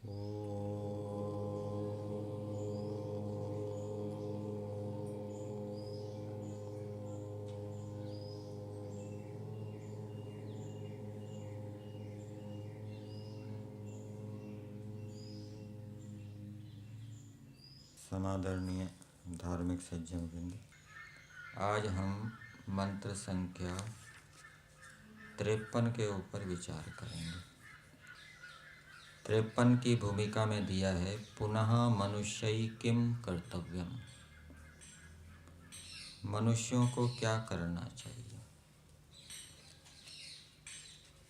समादरणीय धार्मिक सज्जन वृंद, आज हम मंत्र संख्या 53 के ऊपर विचार करेंगे। 53 की भूमिका में दिया है पुनः मनुष्यै किम कर्तव्यम, मनुष्यों को क्या करना चाहिए।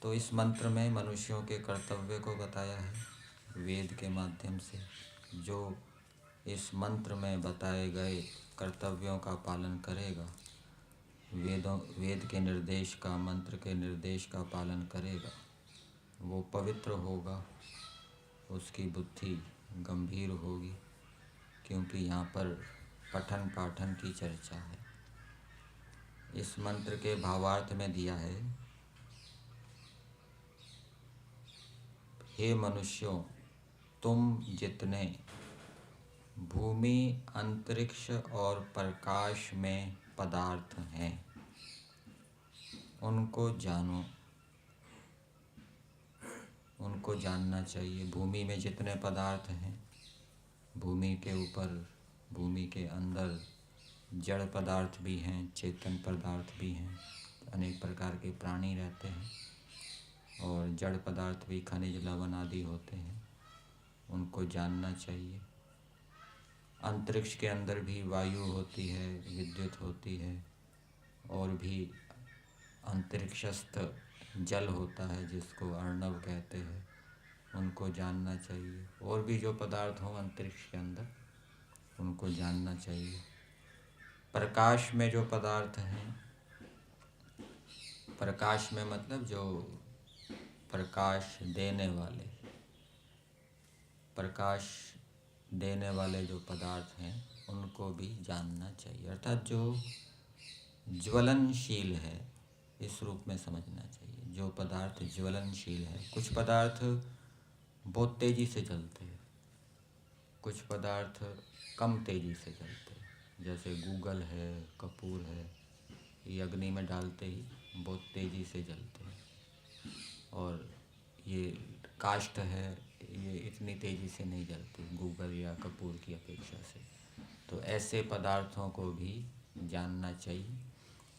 तो इस मंत्र में मनुष्यों के कर्तव्य को बताया है वेद के माध्यम से। जो इस मंत्र में बताए गए कर्तव्यों का पालन करेगा, वेद के निर्देश का, मंत्र के निर्देश का पालन करेगा, वो पवित्र होगा, उसकी बुद्धि गंभीर होगी। क्योंकि यहाँ पर पठन पाठन की चर्चा है। इस मंत्र के भावार्थ में दिया है, हे मनुष्यों, तुम जितने भूमि, अंतरिक्ष और प्रकाश में पदार्थ हैं उनको जानो, उनको जानना चाहिए। भूमि में जितने पदार्थ हैं, भूमि के ऊपर, भूमि के अंदर जड़ पदार्थ भी हैं, चेतन पदार्थ भी हैं, अनेक प्रकार के प्राणी रहते हैं। और जड़ पदार्थ भी खनिज लवण आदि होते हैं, उनको जानना चाहिए। अंतरिक्ष के अंदर भी वायु होती है, विद्युत होती है, और भी अंतरिक्षस्थ जल होता है जिसको अर्णव कहते हैं, उनको जानना चाहिए। और भी जो पदार्थ हों अंतरिक्ष के अंदर, उनको जानना चाहिए। प्रकाश में जो पदार्थ हैं, प्रकाश में मतलब जो प्रकाश देने वाले, प्रकाश देने वाले जो पदार्थ हैं उनको भी जानना चाहिए। अर्थात जो ज्वलनशील है, इस रूप में समझना चाहिए। जो पदार्थ ज्वलनशील है, कुछ पदार्थ बहुत तेज़ी से जलते हैं, कुछ पदार्थ कम तेज़ी से जलते हैं। जैसे गूगल है, कपूर है, ये अग्नि में डालते ही बहुत तेज़ी से जलते हैं। और ये काष्ठ है, ये इतनी तेज़ी से नहीं जलती गूगल या कपूर की अपेक्षा से। तो ऐसे पदार्थों को भी जानना चाहिए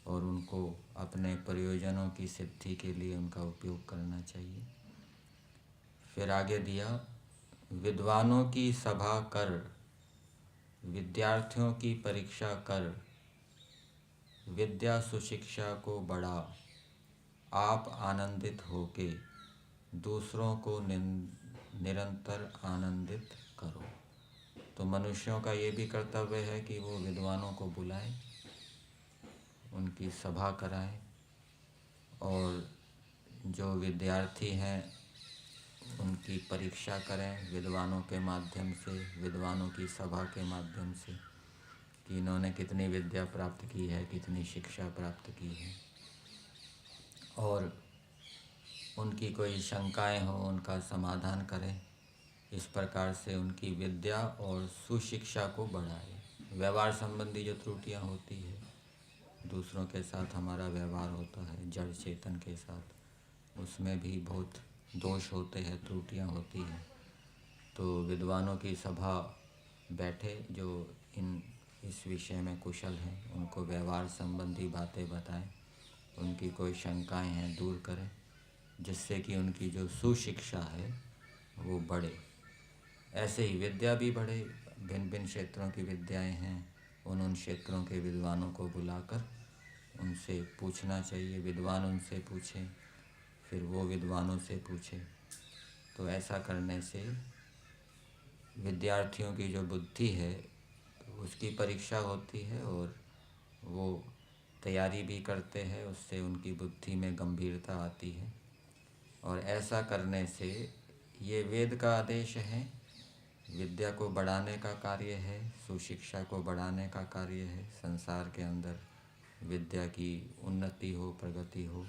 और उनको अपने प्रयोजनों की सिद्धि के लिए उनका उपयोग करना चाहिए। फिर आगे दिया, विद्वानों की सभा कर, विद्यार्थियों की परीक्षा कर, विद्या सुशिक्षा को बढ़ा, आप आनंदित होके दूसरों को निरंतर आनंदित करो। तो मनुष्यों का ये भी कर्तव्य है कि वो विद्वानों को बुलाएं, उनकी सभा कराएं, और जो विद्यार्थी हैं उनकी परीक्षा करें विद्वानों के माध्यम से, विद्वानों की सभा के माध्यम से, कि इन्होंने कितनी विद्या प्राप्त की है, कितनी शिक्षा प्राप्त की है। और उनकी कोई शंकाएं हो, उनका समाधान करें। इस प्रकार से उनकी विद्या और सुशिक्षा को बढ़ाए। व्यवहार संबंधी जो त्रुटियां होती है, दूसरों के साथ हमारा व्यवहार होता है, जड़ चेतन के साथ, उसमें भी बहुत दोष होते हैं, त्रुटियां होती हैं। तो विद्वानों की सभा बैठे जो इस विषय में कुशल हैं, उनको व्यवहार संबंधी बातें बताएं, उनकी कोई शंकाएं हैं दूर करें, जिससे कि उनकी जो सुशिक्षा है वो बढ़े। ऐसे ही विद्या भी बढ़े। भिन्न भिन्न क्षेत्रों की विद्याएं हैं, उन क्षेत्रों के विद्वानों को बुलाकर उनसे पूछना चाहिए। विद्वान उनसे पूछें, फिर वो विद्वानों से पूछें। तो ऐसा करने से विद्यार्थियों की जो बुद्धि है उसकी परीक्षा होती है और वो तैयारी भी करते हैं, उससे उनकी बुद्धि में गंभीरता आती है। और ऐसा करने से ये वेद का आदेश है, विद्या को बढ़ाने का कार्य है, सुशिक्षा को बढ़ाने का कार्य है। संसार के अंदर विद्या की उन्नति हो, प्रगति हो,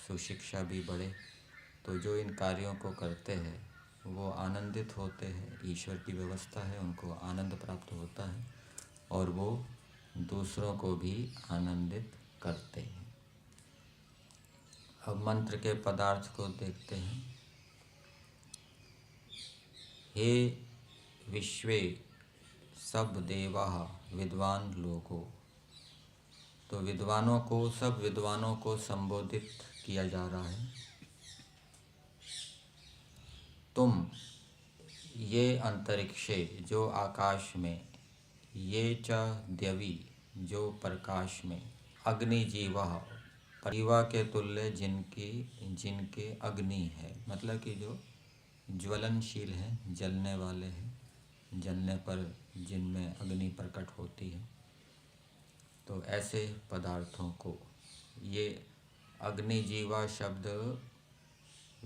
सुशिक्षा भी बढ़े। तो जो इन कार्यों को करते हैं वो आनंदित होते हैं, ईश्वर की व्यवस्था है, उनको आनंद प्राप्त होता है और वो दूसरों को भी आनंदित करते हैं। अब मंत्र के पदार्थ को देखते हैं। हे विश्वे सब देवा विद्वान लोगों। तो विद्वानों को, सब विद्वानों को संबोधित किया जा रहा है। तुम ये अंतरिक्षे जो आकाश में, ये च द्यवि जो प्रकाश में, अग्नि जीवा जीवा के तुल्य जिनके अग्नि है, मतलब कि जो ज्वलनशील है, जलने वाले हैं, जलने पर जिनमें अग्नि प्रकट होती है। तो ऐसे पदार्थों को, ये अग्निजीवा शब्द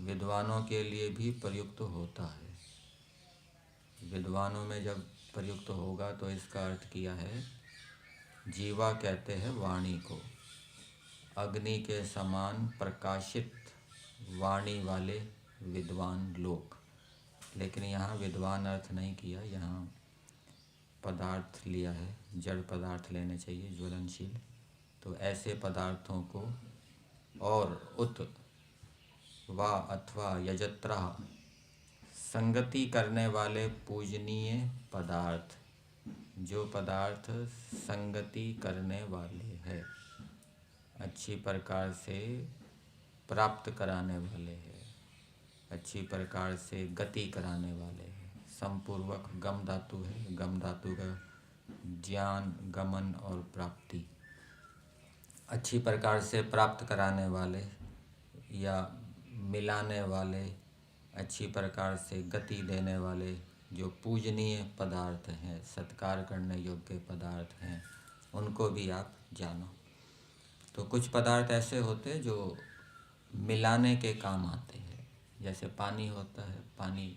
विद्वानों के लिए भी प्रयुक्त होता है। विद्वानों में जब प्रयुक्त होगा तो इसका अर्थ किया है, जीवा कहते हैं वाणी को, अग्नि के समान प्रकाशित वाणी वाले विद्वान लोग। लेकिन यहाँ विद्वान अर्थ नहीं किया, यहाँ पदार्थ लिया है, जड़ पदार्थ लेने चाहिए, ज्वलनशील। तो ऐसे पदार्थों को, और उत वा अथवा यजत्रा संगति करने वाले पूजनीय पदार्थ, जो पदार्थ संगति करने वाले हैं, अच्छी प्रकार से प्राप्त कराने वाले हैं, अच्छी प्रकार से गति कराने वाले हैं। समपूर्वक गम धातु है, गम धातु का ज्ञान, गमन और प्राप्ति, अच्छी प्रकार से प्राप्त कराने वाले या मिलाने वाले, अच्छी प्रकार से गति देने वाले जो पूजनीय पदार्थ हैं, सत्कार करने योग्य पदार्थ हैं, उनको भी आप जानो। तो कुछ पदार्थ ऐसे होते हैं जो मिलाने के काम आते हैं, जैसे पानी होता है, पानी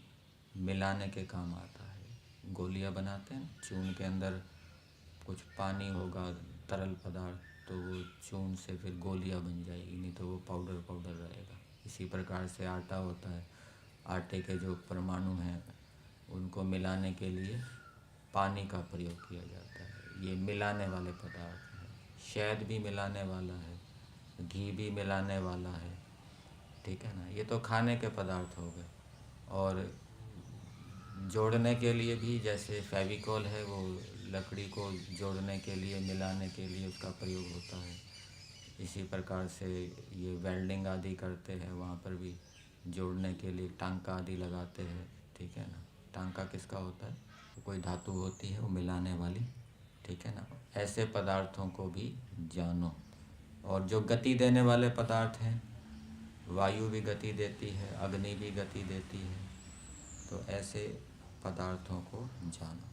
मिलाने के काम आता है। गोलियां बनाते हैं, चून के अंदर कुछ पानी होगा, तरल पदार्थ, तो वो चून से फिर गोलियां बन जाएगी, नहीं तो वो पाउडर पाउडर रहेगा। इसी प्रकार से आटा होता है, आटे के जो परमाणु हैं उनको मिलाने के लिए पानी का प्रयोग किया जाता है। ये मिलाने वाले पदार्थ हैं। शहद भी मिलाने वाला है, घी भी मिलाने वाला है, ठीक है ना। ये तो खाने के पदार्थ हो गए। और जोड़ने के लिए भी, जैसे फेविकॉल है, वो लकड़ी को जोड़ने के लिए, मिलाने के लिए उसका प्रयोग होता है। इसी प्रकार से ये वेल्डिंग आदि करते हैं, वहाँ पर भी जोड़ने के लिए टांका आदि लगाते हैं, ठीक है ना। टांका किसका होता है? कोई धातु होती है वो मिलाने वाली, ठीक है ना। ऐसे पदार्थों को भी जानो। और जो गति देने वाले पदार्थ हैं, वायु भी गति देती है, अग्नि भी गति देती है, तो ऐसे पदार्थों को जानो।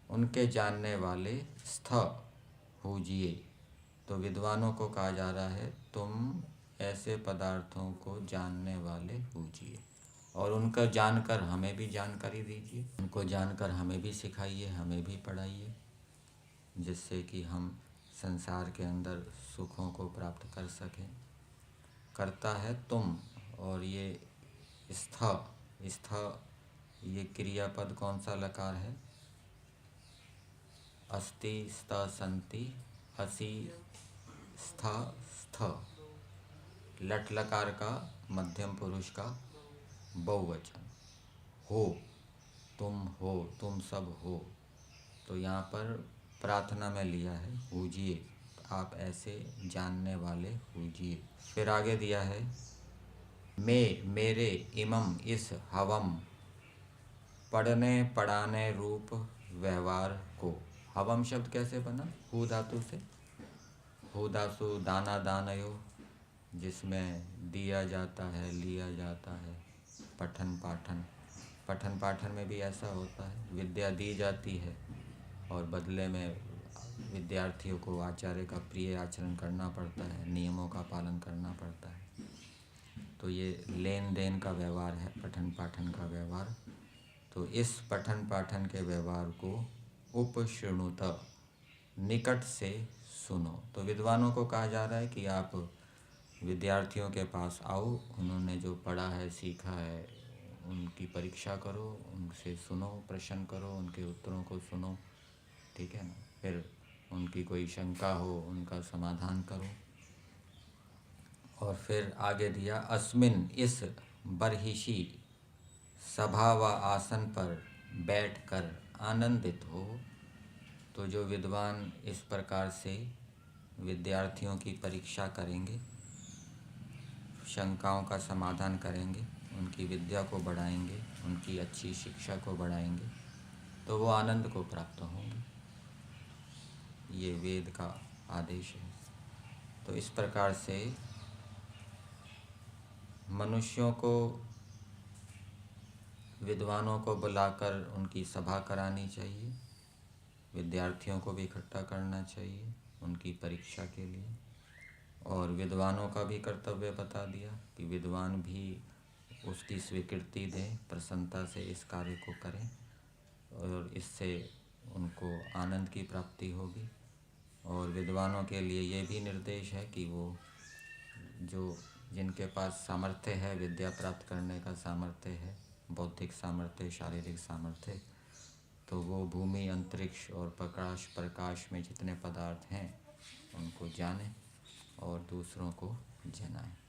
उनके जानने वाले स्थ पूजिए। तो विद्वानों को कहा जा रहा है, तुम ऐसे पदार्थों को जानने वाले पूजिए और उनका जानकर हमें भी जानकारी दीजिए, उनको जानकर हमें भी सिखाइए, हमें भी पढ़ाइए, जिससे कि हम संसार के अंदर सुखों को प्राप्त कर सकें। करता है तुम, और ये स्थ, ये क्रियापद कौन सा लकार है? अस्ति स्थ संति असि स्थ स्थ, लट लकार का मध्यम पुरुष का बहुवचन। हो, तुम सब हो। तो यहाँ पर प्रार्थना में लिया है, पूजिए, आप ऐसे जानने वाले पूजिए। फिर आगे दिया है, मेरे इमम इस हवम, पढ़ने पढ़ाने रूप व्यवहार को। हवम शब्द कैसे बना? हु धातु से, हु धातु दाना दानयो, जिसमें दिया जाता है, लिया जाता है। पठन पाठन में भी ऐसा होता है, विद्या दी जाती है और बदले में विद्यार्थियों को आचार्य का प्रिय आचरण करना पड़ता है, नियमों का पालन करना पड़ता है। तो ये लेन देन का व्यवहार है, पठन पाठन का व्यवहार। तो इस पठन पाठन के व्यवहार को उपशृणुत, निकट से सुनो। तो विद्वानों को कहा जा रहा है कि आप विद्यार्थियों के पास आओ, उन्होंने जो पढ़ा है, सीखा है, उनकी परीक्षा करो, उनसे सुनो, प्रश्न करो, उनके उत्तरों को सुनो, ठीक है ना। फिर उनकी कोई शंका हो उनका समाधान करो। और फिर आगे दिया, अस्मिन इस बरहिशी सभा व आसन पर बैठकर आनंदित हो। तो जो विद्वान इस प्रकार से विद्यार्थियों की परीक्षा करेंगे, शंकाओं का समाधान करेंगे, उनकी विद्या को बढ़ाएंगे, उनकी अच्छी शिक्षा को बढ़ाएंगे, तो वो आनंद को प्राप्त होंगे। ये वेद का आदेश है। तो इस प्रकार से मनुष्यों को, विद्वानों को बुलाकर उनकी सभा करानी चाहिए, विद्यार्थियों को भी इकट्ठा करना चाहिए उनकी परीक्षा के लिए। और विद्वानों का भी कर्तव्य बता दिया कि विद्वान भी उसकी स्वीकृति दें, प्रसन्नता से इस कार्य को करें, और इससे उनको आनंद की प्राप्ति होगी। और विद्वानों के लिए ये भी निर्देश है कि वो जो जिनके पास सामर्थ्य है, विद्या प्राप्त करने का सामर्थ्य है, बौद्धिक सामर्थ्य, शारीरिक सामर्थ्य, तो वो भूमि, अंतरिक्ष और प्रकाश में जितने पदार्थ हैं उनको जानें और दूसरों को जनाएं।